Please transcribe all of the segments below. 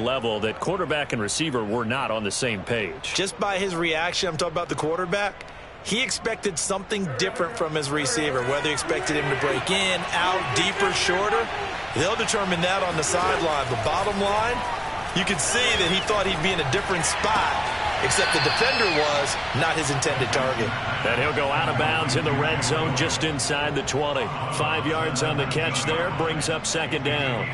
level that quarterback and receiver were not on the same page. Just by his reaction, I'm talking about the quarterback, he expected something different from his receiver, whether he expected him to break in, out, deeper, shorter. They'll determine that on the sideline. But bottom line, you could see that he thought he'd be in a different spot, except the defender was not his intended target. And he'll go out of bounds in the red zone just inside the 20. 5 yards on the catch there, brings up second down.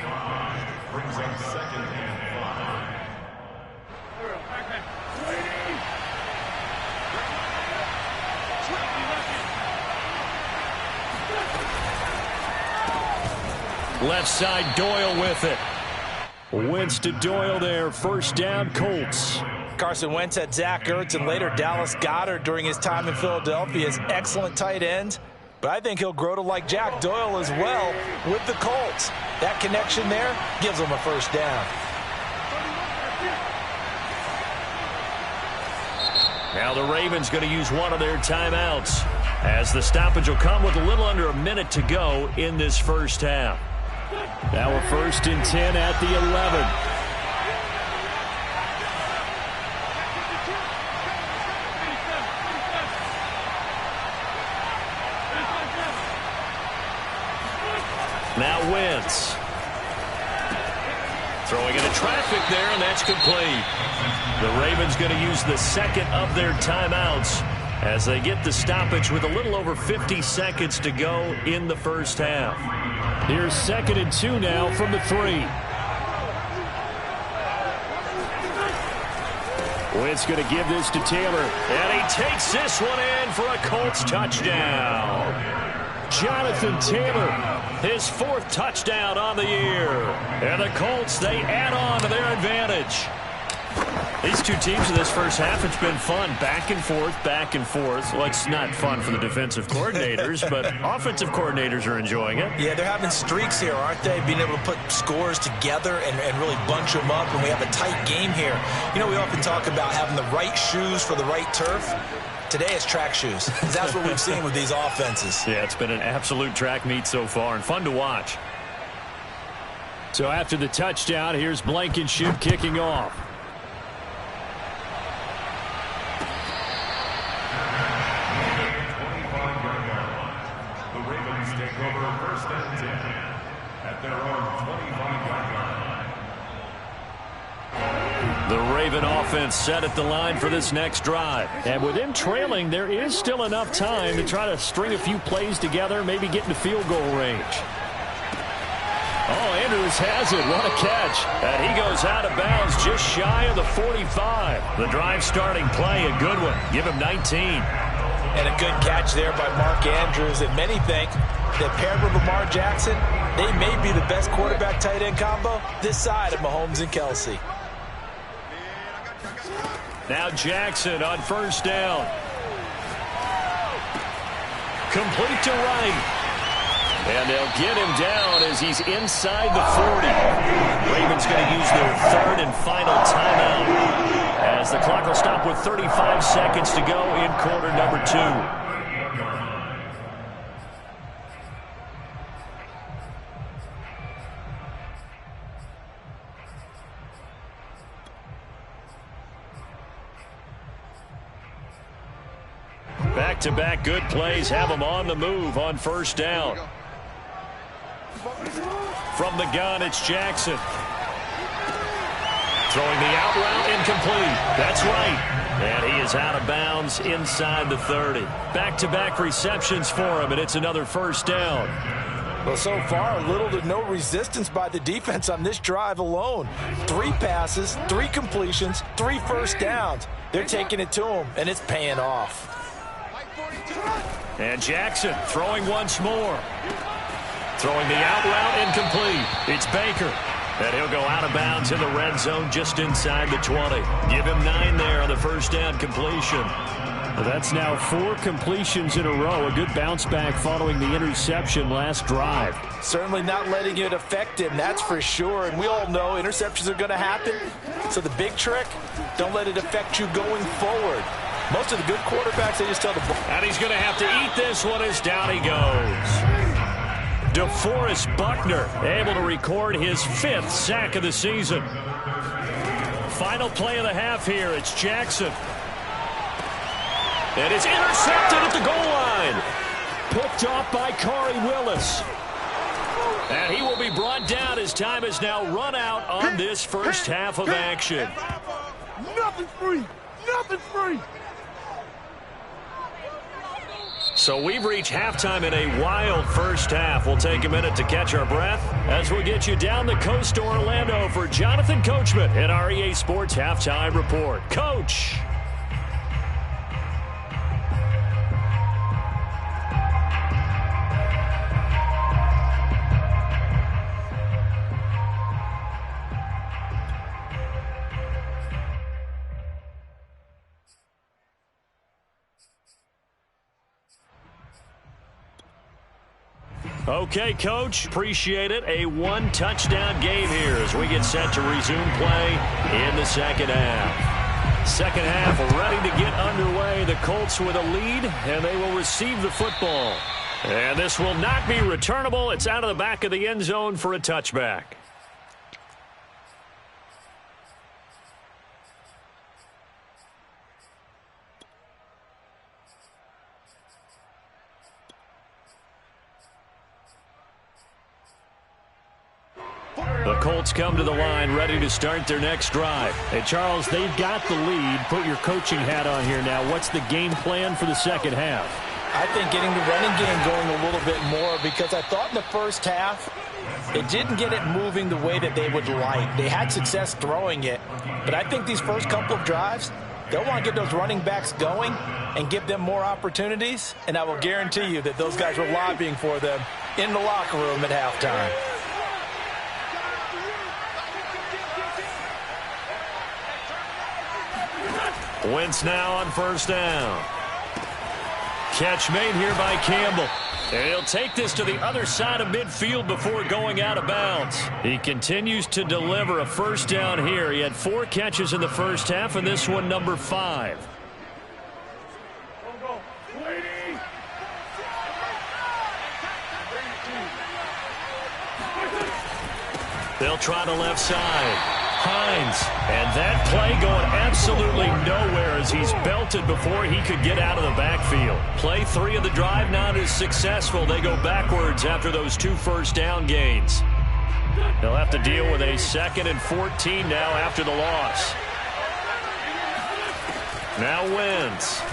Left side, Doyle with it. Wentz to Doyle there. First down, Colts. Carson Wentz had Zach Ertz and later Dallas Goedert during his time in Philadelphia as excellent tight ends. But I think he'll grow to like Jack Doyle as well with the Colts. That connection there gives him a first down. Now the Ravens going to use one of their timeouts as the stoppage will come with a little under a minute to go in this first half. Now a 1st and 10 at the 11. Now Wentz. Throwing into traffic there, and that's complete. The Ravens going to use the second of their timeouts as they get the stoppage with a little over 50 seconds to go in the first half. Here's 2nd and 2 now from the 3. Wentz going to give this to Taylor, and he takes this one in for a Colts touchdown. Jonathan Taylor, his 4th touchdown on the year. And the Colts, they add on to their advantage. These two teams in this first half, it's been fun. Back and forth, back and forth. Well, it's not fun for the defensive coordinators, but offensive coordinators are enjoying it. Yeah, they're having streaks here, aren't they? Being able to put scores together and really bunch them up, and we have a tight game here. You know, we often talk about having the right shoes for the right turf. Today it's track shoes. That's what we've seen with these offenses. Yeah, it's been an absolute track meet so far and fun to watch. So after the touchdown, here's Blankenship kicking off. The Ravens take over 1st and 10 at their own 25-yard line. The Raven offense set at the line for this next drive. And with them trailing, there is still enough time to try to string a few plays together, maybe get into field goal range. Oh, Andrews has it. What a catch. And he goes out of bounds just shy of the 45. The drive starting play, a good one. Give him 19. And a good catch there by Mark Andrews. And many think that paired with Lamar Jackson, they may be the best quarterback-tight end combo this side of Mahomes and Kelsey. Now Jackson on first down. Complete to right. And they'll get him down as he's inside the 40. Ravens going to use their 3rd and final timeout as the clock will stop with 35 seconds to go in quarter number 2. Back-to-back good plays have them on the move on first down. From the gun, it's Jackson. Throwing the out route, incomplete. That's right. And he is out of bounds inside the 30. Back-to-back receptions for him, and it's another first down. Well, so far, little to no resistance by the defense on this drive alone. 3 passes, 3 completions, 3 first downs. They're taking it to him, and it's paying off. And Jackson throwing once more. Throwing the out route, incomplete. It's Baker. And he'll go out of bounds in the red zone just inside the 20. Give him 9 there on the first down completion. Well, that's now 4 completions in a row. A good bounce back following the interception last drive. Certainly not letting it affect him, that's for sure. And we all know interceptions are going to happen. So the big trick, don't let it affect you going forward. Most of the good quarterbacks, they just tell the ball. And he's going to have to eat this one as down he goes. DeForest Buckner able to record his 5th sack of the season. final play of the half here. It's Jackson. And it's intercepted at the goal line. Picked off by Corey Willis. And he will be brought down as time is now run out on this first half of action. Nothing's free. Nothing's free. So we've reached halftime in a wild first half. We'll take a minute to catch our breath as we get you down the coast to Orlando for Jonathan Coachman at our EA Sports Halftime Report. Coach. Okay, Coach, appreciate it. A one-touchdown game here as we get set to resume play in the second half. Second half ready to get underway. The Colts with a lead, and they will receive the football. And this will not be returnable. It's out of the back of the end zone for a touchback. The Colts come to the line ready to start their next drive. Hey, Charles, they've got the lead. Put your coaching hat on here now. What's the game plan for the second half? I think getting the running game going a little bit more, because I thought in the first half it didn't get it moving the way that they would like. They had success throwing it, but I think these first couple of drives, they'll want to get those running backs going and give them more opportunities, and I will guarantee you that those guys were lobbying for them in the locker room at halftime. Wentz now on first down. Catch made here by Campbell. And he'll take this to the other side of midfield before going out of bounds. He continues to deliver a first down here. He had 4 catches in the first half, and this one number 5. They'll try the left side. Hines, and that play going absolutely nowhere as he's belted before he could get out of the backfield. Play 3 of the drive not as successful. They go backwards after those 2 first down gains. They'll have to deal with a 2nd and 14 now after the loss. Now Wentz,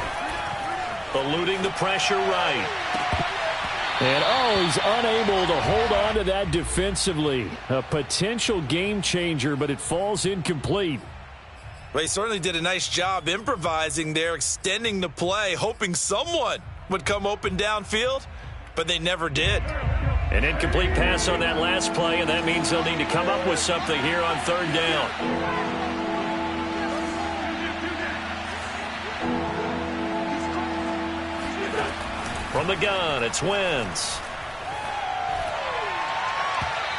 eluding the pressure right. And, he's unable to hold on to that defensively. A potential game changer, but it falls incomplete. Well, he certainly did a nice job improvising there, extending the play, hoping someone would come open downfield, but they never did. An incomplete pass on that last play, and that means they'll need to come up with something here on third down. From the gun, it's Wentz.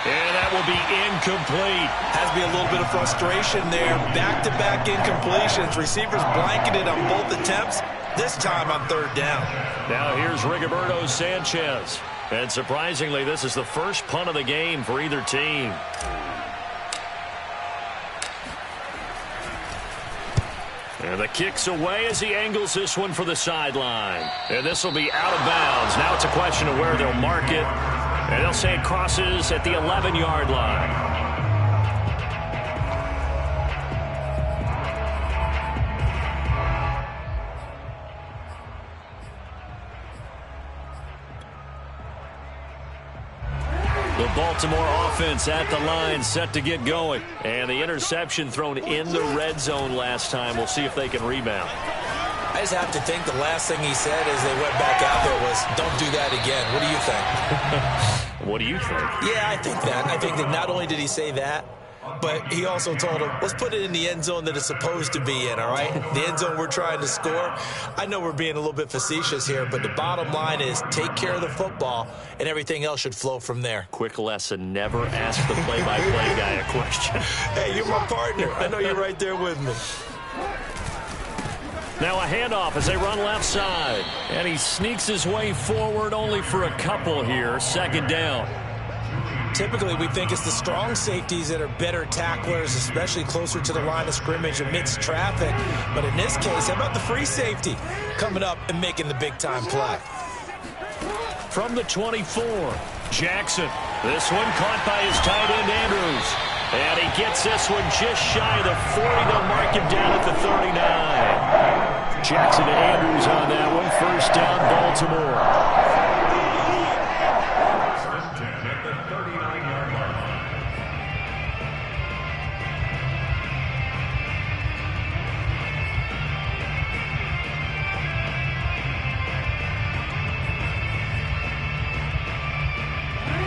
And that will be incomplete. Has to be a little bit of frustration there. Back-to-back incompletions. Receivers blanketed on both attempts, this time on third down. Now here's Rigoberto Sanchez. And surprisingly, this is the first punt of the game for either team. And the kick's away as he angles this one for the sideline. And this will be out of bounds. Now it's a question of where they'll mark it. And they'll say it crosses at the 11-yard line. The Baltimore offense at the line, set to get going. And the interception thrown in the red zone last time. We'll see if they can rebound. I just have to think the last thing he said as they went back out there was, don't do that again. What do you think? What do you think? Yeah, I think that. I think that not only did he say that, but he also told him, let's put it in the end zone that it's supposed to be in, all right? The end zone we're trying to score. I know we're being a little bit facetious here, but the bottom line is take care of the football, and everything else should flow from there. Quick lesson, never ask the play-by-play guy a question. Hey, you're my partner. I know you're right there with me. Now a handoff as they run left side. And he sneaks his way forward only for a couple here. Second down. Typically, we think it's the strong safeties that are better tacklers, especially closer to the line of scrimmage amidst traffic. But in this case, how about the free safety coming up and making the big-time play? From the 24, Jackson. This one caught by his tight end, Andrews. And he gets this one just shy of the 40. They'll mark him down at the 39. Jackson to Andrews on that one. First down, Baltimore.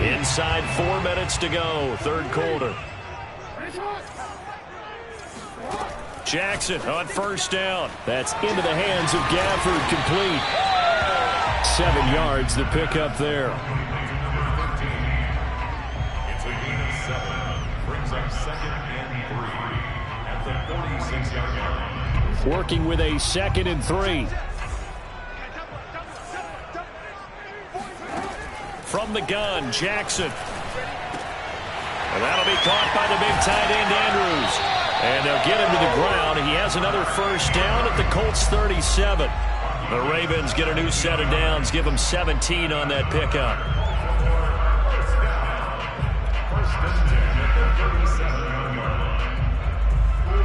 Inside 4 minutes to go, third quarter. Jackson on first down. That's into the hands of Gafford, complete. 7 yards the pickup there. It's a gain of 7. Brings up 2nd and 3 at the 46-yard line. Working with a 2nd and 3. From the gun, Jackson. And that'll be caught by the big tight end, Andrews. And they'll get him to the ground. He has another first down at the Colts 37. The Ravens get a new set of downs, give them 17 on that pickup.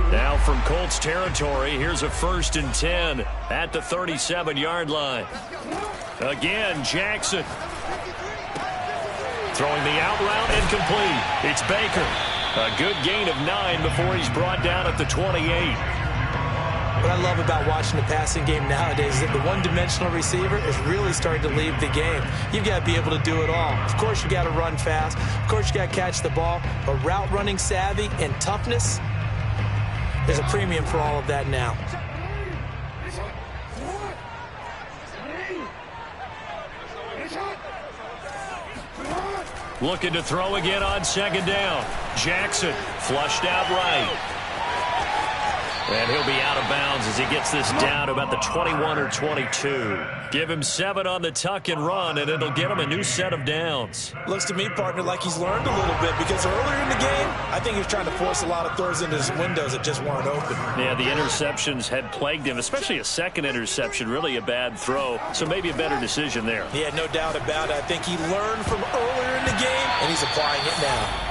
Now from Colts territory, here's a 1st and 10 at the 37-yard line. Again, Jackson. Throwing the out route, incomplete. It's Baker. A good gain of 9 before he's brought down at the 28. What I love about watching the passing game nowadays is that the one-dimensional receiver is really starting to leave the game. You've got to be able to do it all. Of course, you got to run fast. Of course, you got to catch the ball. But route running savvy and toughness, there's a premium for all of that now. Looking to throw again on 2nd down. Jackson flushed out right. And he'll be out of bounds as he gets this down to about the 21 or 22. Give him 7 on the tuck and run, and it'll get him a new set of downs. Looks to me, partner, like he's learned a little bit, because earlier in the game, I think he was trying to force a lot of throws into his windows that just weren't open. Yeah, the interceptions had plagued him, especially a second interception, really a bad throw, so maybe a better decision there. Yeah, no doubt about it. I think he learned from earlier in the game, and he's applying it now.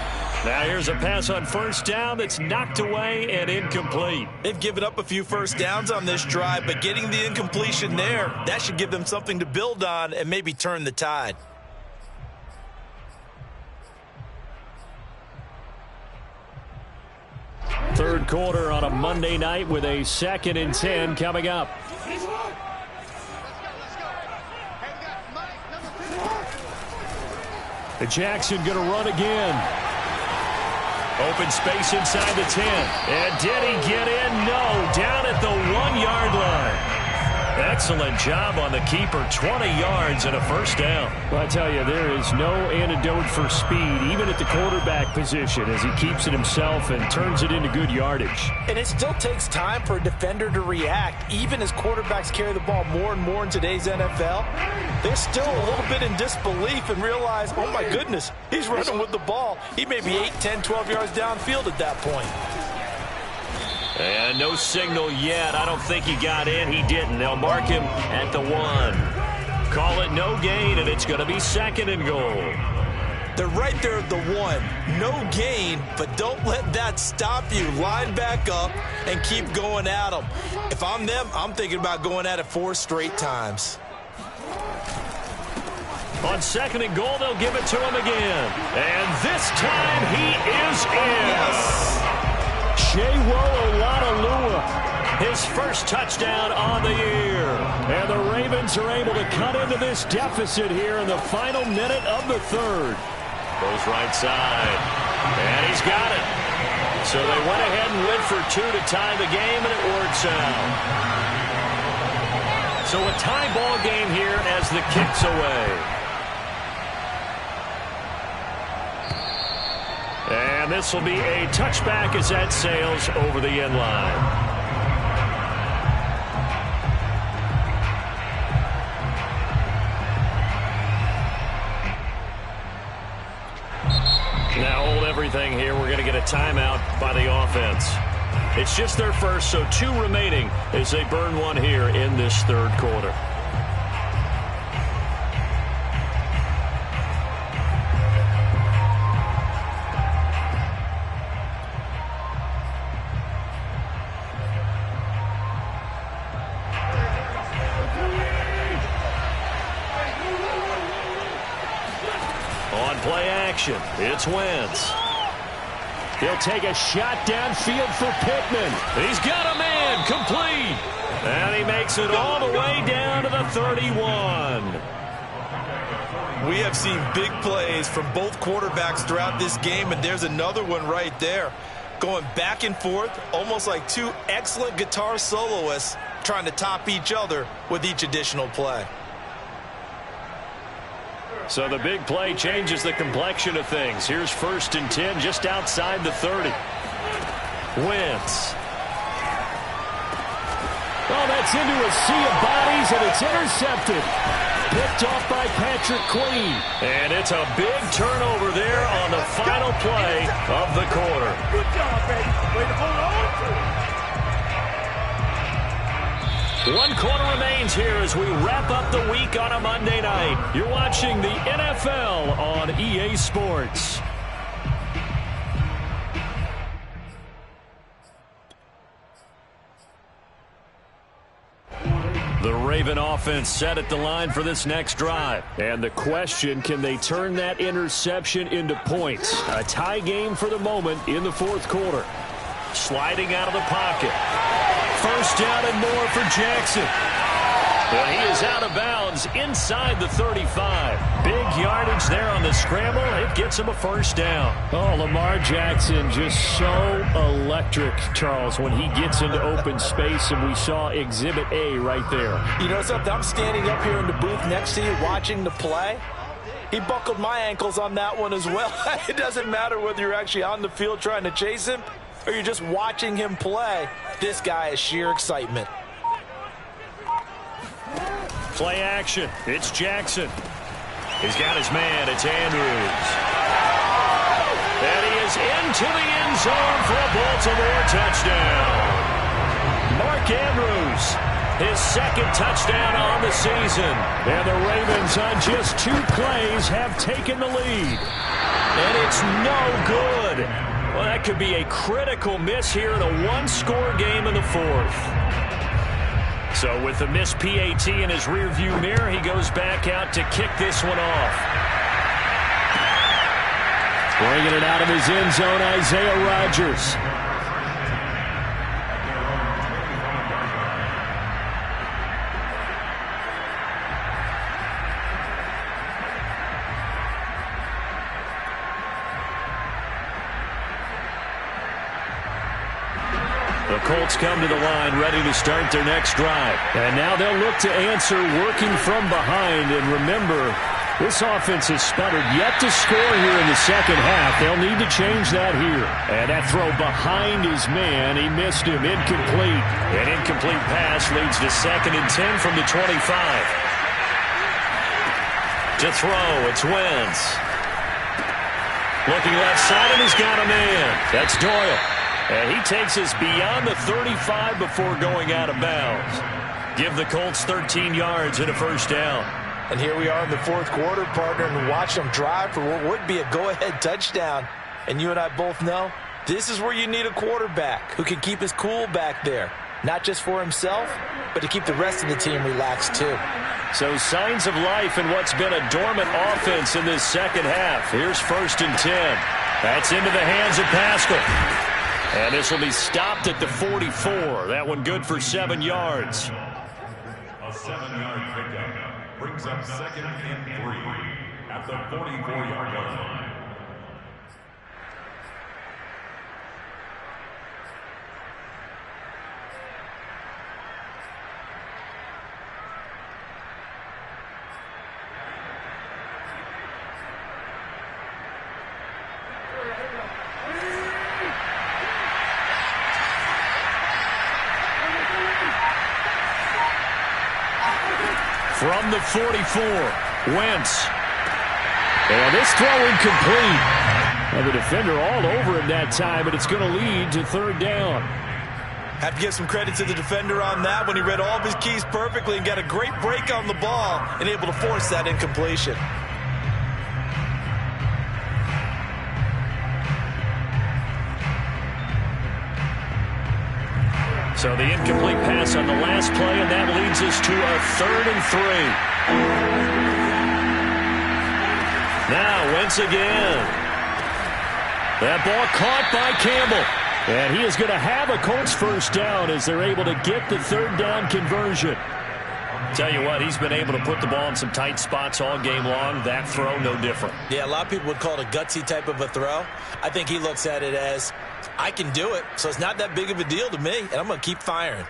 Now here's a pass on first down that's knocked away and incomplete. They've given up a few first downs on this drive, but getting the incompletion there, that should give them something to build on and maybe turn the tide. Third quarter on a Monday night with a 2nd and 10 coming up. Jackson going to run again. Open space inside the 10. And did he get in? No. Down at the 1-yard line. Excellent job on the keeper. 20 yards and a first down. Well, I tell you, there is no antidote for speed, even at the quarterback position, as he keeps it himself and turns it into good yardage. And it still takes time for a defender to react. Even as quarterbacks carry the ball more and more in today's NFL, they're still a little bit in disbelief and realize, oh my goodness, he's running with the ball. He may be 8, 10, 12 yards downfield at that point. And no signal yet. I don't think he got in. He didn't. They'll mark him at the 1. Call it no gain, and it's going to be 2nd and goal. They're right there at the 1. No gain, but don't let that stop you. Line back up and keep going at them. If I'm them, I'm thinking about going at it 4 straight times. On 2nd and goal, they'll give it to him again. And this time he is in. Yes. His first touchdown on the year. And the Ravens are able to cut into this deficit here in the final minute of the third. Goes right side. And he's got it. So they went ahead and went for 2 to tie the game, and it works out. So a tie ball game here as the kick's away. And this will be a touchback as that sails over the end line. everything here. We're going to get a timeout by the offense. It's just their first, so 2 remaining as they burn one here in this third quarter. On play action, it's Wentz. He'll take a shot downfield for Pittman. He's got a man, complete. And he makes it all the way down to the 31. We have seen big plays from both quarterbacks throughout this game, and there's another one right there. Going back and forth, almost like 2 excellent guitar soloists trying to top each other with each additional play. So the big play changes the complexion of things. Here's 1st and 10 just outside the 30. Wentz. Oh, that's into a sea of bodies, and it's intercepted. Picked off by Patrick Queen. And it's a big turnover there on the final play of the quarter. Good job, baby. Way to hold on to it. 1 quarter remains here as we wrap up the week on a Monday night. You're watching the NFL on EA Sports. The Raven offense set at the line for this next drive. And the question, can they turn that interception into points? A tie game for the moment in the 4th quarter. Sliding out of the pocket. 1st down and more for Jackson. But he is out of bounds inside the 35. Big yardage there on the scramble. It gets him a 1st down. Oh, Lamar Jackson just so electric, Charles, when he gets into open space, and we saw Exhibit A right there. You know something? I'm standing up here in the booth next to you watching the play. He buckled my ankles on that one as well. It doesn't matter whether you're actually on the field trying to chase him or you're just watching him play. This guy is sheer excitement. Play action. It's Jackson. He's got his man. It's Andrews. And he is into the end zone for a Baltimore touchdown. Mark Andrews, his 2nd touchdown on the season. And the Ravens on just 2 plays have taken the lead. And it's no good. Well, that could be a critical miss here in a 1-score game in the 4th. So with the missed PAT in his rearview mirror, he goes back out to kick this one off. Bringing it out of his end zone, Isaiah Rodgers. The Colts come to the line ready to start their next drive. And now they'll look to answer working from behind. And remember, this offense has sputtered yet to score here in the 2nd half. They'll need to change that here. And that throw behind his man, he missed him. Incomplete. An incomplete pass leads to 2nd and 10 from the 25. To throw, it's Wentz. Looking left side, and he's got a man. That's Doyle. And he takes us beyond the 35 before going out of bounds. Give the Colts 13 yards and a 1st down. And here we are in the 4th quarter, partner, and watch them drive for what would be a go-ahead touchdown. And you and I both know this is where you need a quarterback who can keep his cool back there. Not just for himself, but to keep the rest of the team relaxed too. So signs of life in what's been a dormant offense in this 2nd half. Here's 1st and 10. That's into the hands of Pascal. And this will be stopped at the 44. That one good for 7 yards. A 7-yard pickup brings up 2nd and 3 at the 44-yard line. From the 44, Wentz. And this throw incomplete. And the defender all over him that time, and it's going to lead to third down. Have to give some credit to the defender on that when he read all of his keys perfectly and got a great break on the ball and able to force that incompletion. So the incomplete pass on the last play, and that leads us to a 3rd and 3. Now Wentz again. That ball caught by Campbell. And he is going to have a Colts first down as they're able to get the third down conversion. Tell you what, he's been able to put the ball in some tight spots all game long. That throw, no different. Yeah, a lot of people would call it a gutsy type of a throw. I think he looks at it as, I can do it, so it's not that big of a deal to me, and I'm going to keep firing.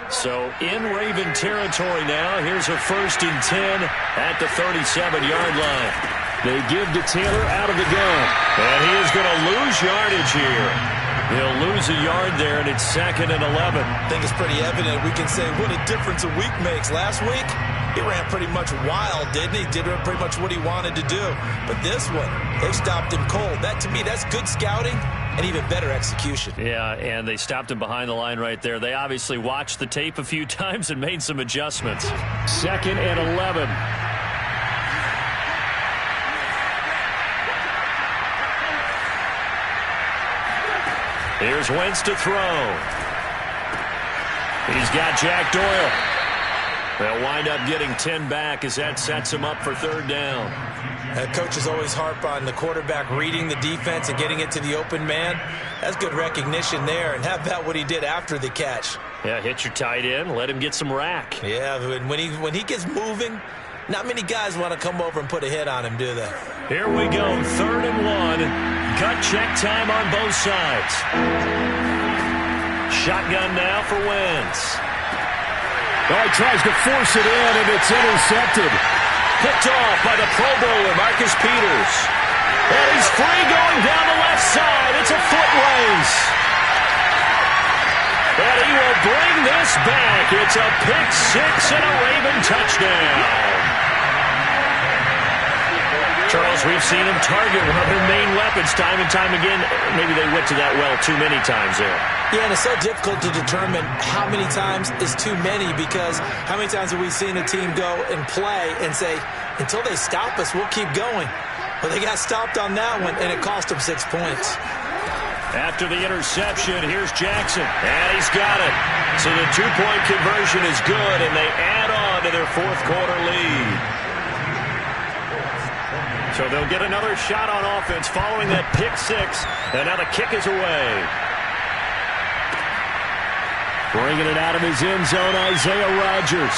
So in Raven territory now, here's a 1st and 10 at the 37-yard line. They give to Taylor out of the gun. And he is going to lose yardage here. He'll lose a yard there, and it's 2nd and 11. I think it's pretty evident. We can say what a difference a week makes. Last week, he ran pretty much wild, didn't he? Did pretty much what he wanted to do. But this one, they stopped him cold. That, to me, that's good scouting and even better execution. Yeah, and they stopped him behind the line right there. They obviously watched the tape a few times and made some adjustments. 2nd and 11. Here's Wentz to throw. He's got Jack Doyle. They'll wind up getting 10 back as that sets him up for third down. Coaches always harp on the quarterback reading the defense and getting it to the open man. That's good recognition there. And how about what he did after the catch? Yeah, hit your tight end. Let him get some rack. Yeah, when he gets moving, not many guys want to come over and put a hit on him, do they? Here we go, 3rd and 1. Gut check time on both sides. Shotgun now for Wentz. Oh, he tries to force it in, and it's intercepted. Picked off by the Pro Bowler, Marcus Peters. And he's free going down the left side. It's a foot race. And he will bring this back. It's a pick six and a Raven touchdown. Charles, we've seen him target one of their main weapons time and time again. Maybe they went to that well too many times there. Yeah, and it's so difficult to determine how many times is too many, because how many times have we seen a team go and play and say, until they stop us, we'll keep going. Well, they got stopped on that one, and it cost them 6 points. After the interception, here's Jackson. And he's got it. So the two-point conversion is good, and they add on to their fourth quarter lead. So they'll get another shot on offense following that pick six. And now the kick is away. Bringing it out of his end zone, Isaiah Rodgers.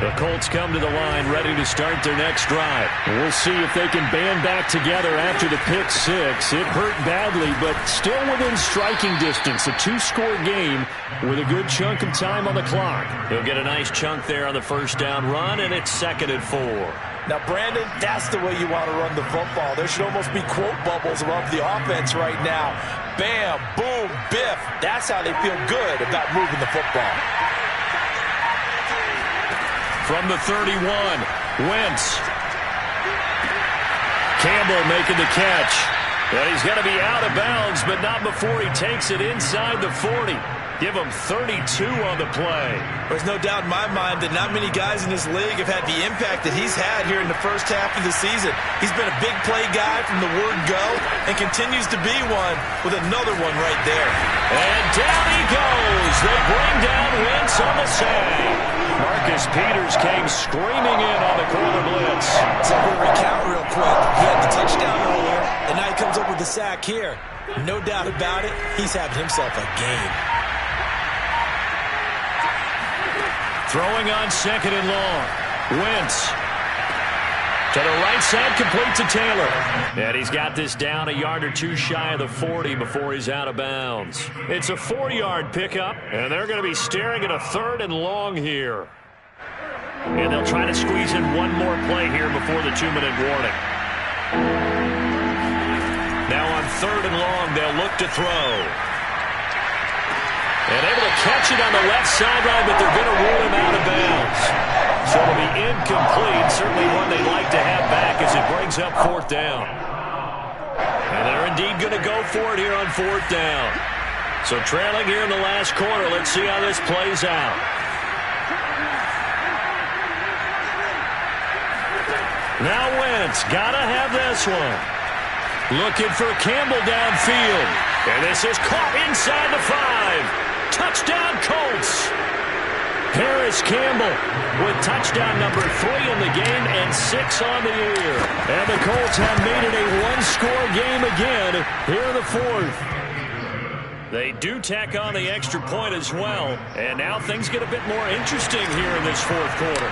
The Colts come to the line ready to start their next drive. We'll see if they can band back together after the pick six. It hurt badly, but still within striking distance. A two-score game with a good chunk of time on the clock. He'll get a nice chunk there on the first down run, and it's 2nd and 4. Now, Brandon, that's the way you want to run the football. There should almost be quote bubbles above the offense right now. Bam, boom, biff. That's how they feel good about moving the football. From the 31, Wentz. Campbell making the catch. And he's going to be out of bounds, but not before he takes it inside the 40. Give him 32 on the play. There's no doubt in my mind that not many guys in this league have had the impact that he's had here in the first half of the season. He's been a big play guy from the word go and continues to be one with another one right there. And down he goes. They bring down Wentz on the sack. Marcus Peters came screaming in on the corner blitz. So we'll recount real quick. He had the touchdown earlier, and now he comes up with the sack here. No doubt about it, he's having himself a game. Throwing on 2nd and long. Wentz. To the right side, complete to Taylor. And he's got this down a yard or two shy of the 40 before he's out of bounds. It's a 4-yard pickup, and they're going to be staring at a 3rd and long here. And they'll try to squeeze in one more play here before the 2-minute warning. Now on 3rd and long, they'll look to throw. And able to catch it on the left sideline, but they're going to rule him out of bounds. So it'll be incomplete. Certainly one they'd like to have back as it brings up 4th down. And they're indeed going to go for it here on 4th down. So trailing here in the last quarter. Let's see how this plays out. Now Wentz, gotta have this one. Looking for Campbell downfield. And this is caught inside the 5. Touchdown Colts. Harris Campbell with touchdown number 3 in the game and 6 on the year. And the Colts have made it a one-score game again here in the 4th. They do tack on the extra point as well. And now things get a bit more interesting here in this 4th quarter.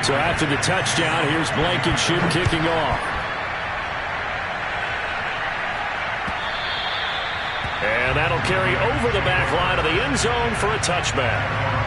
So after the touchdown, here's Blankenship kicking off. And that'll carry over the back line of the end zone for a touchback.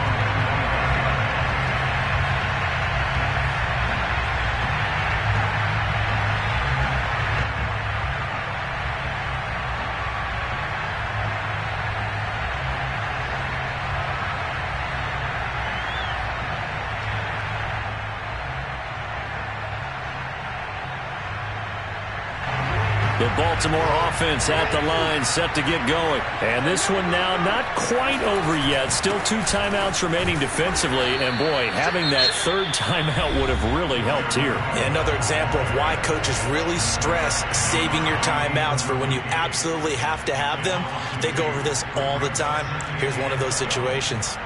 The Baltimore offense at the line, set to get going. And this one now not quite over yet. Still 2 timeouts remaining defensively. And, boy, having that 3rd timeout would have really helped here. Yeah, another example of why coaches really stress saving your timeouts for when you absolutely have to have them. They go over this all the time. Here's one of those situations.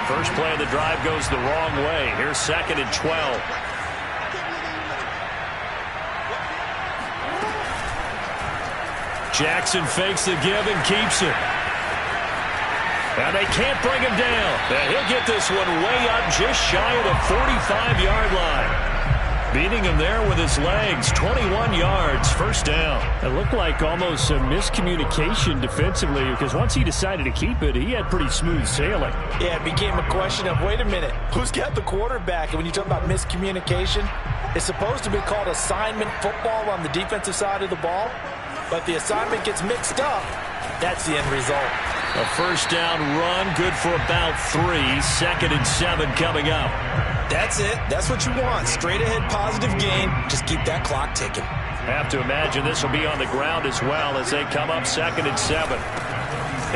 First play of the drive goes the wrong way. Here's 2nd and 12. Jackson fakes the give and keeps it. And they can't bring him down. And he'll get this one way up just shy of the 45-yard line. Beating him there with his legs. 21 yards, 1st down. It looked like almost a miscommunication defensively because once he decided to keep it, he had pretty smooth sailing. Yeah, it became a question of, wait a minute, who's got the quarterback? And when you talk about miscommunication, it's supposed to be called assignment football on the defensive side of the ball. But the assignment gets mixed up. That's the end result. A 1st down run, good for about 3. 2nd and 7 coming up. That's it. That's what you want. Straight ahead positive gain. Just keep that clock ticking. Have to imagine this will be on the ground as well as they come up 2nd and 7.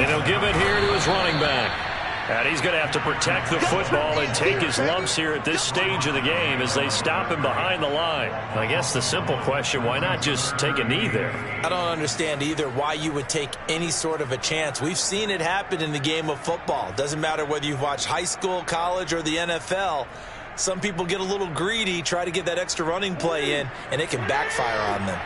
And he'll give it here to his running back. And he's going to have to protect the football and take his lumps here at this stage of the game as they stop him behind the line. I guess the simple question, why not just take a knee there? I don't understand either why you would take any sort of a chance. We've seen it happen in the game of football. Doesn't matter whether you've watched high school, college, or the NFL. Some people get a little greedy, try to get that extra running play in, and it can backfire on them.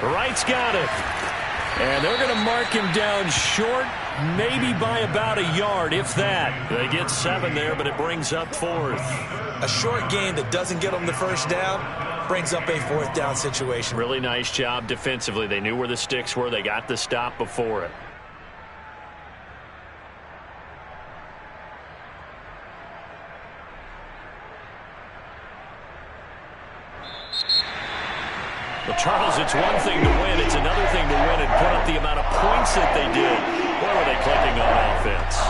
Wright's got it. And they're going to mark him down short, maybe by about a yard, if that. They get 7 there, but it brings up 4th. A short gain that doesn't get them the 1st down brings up a 4th down situation. Really nice job defensively. They knew where the sticks were. They got the stop before it. Well, Charles, it's one thing to win. It's another thing to win and put up the amount of points that they did. Boy, were they clicking on offense.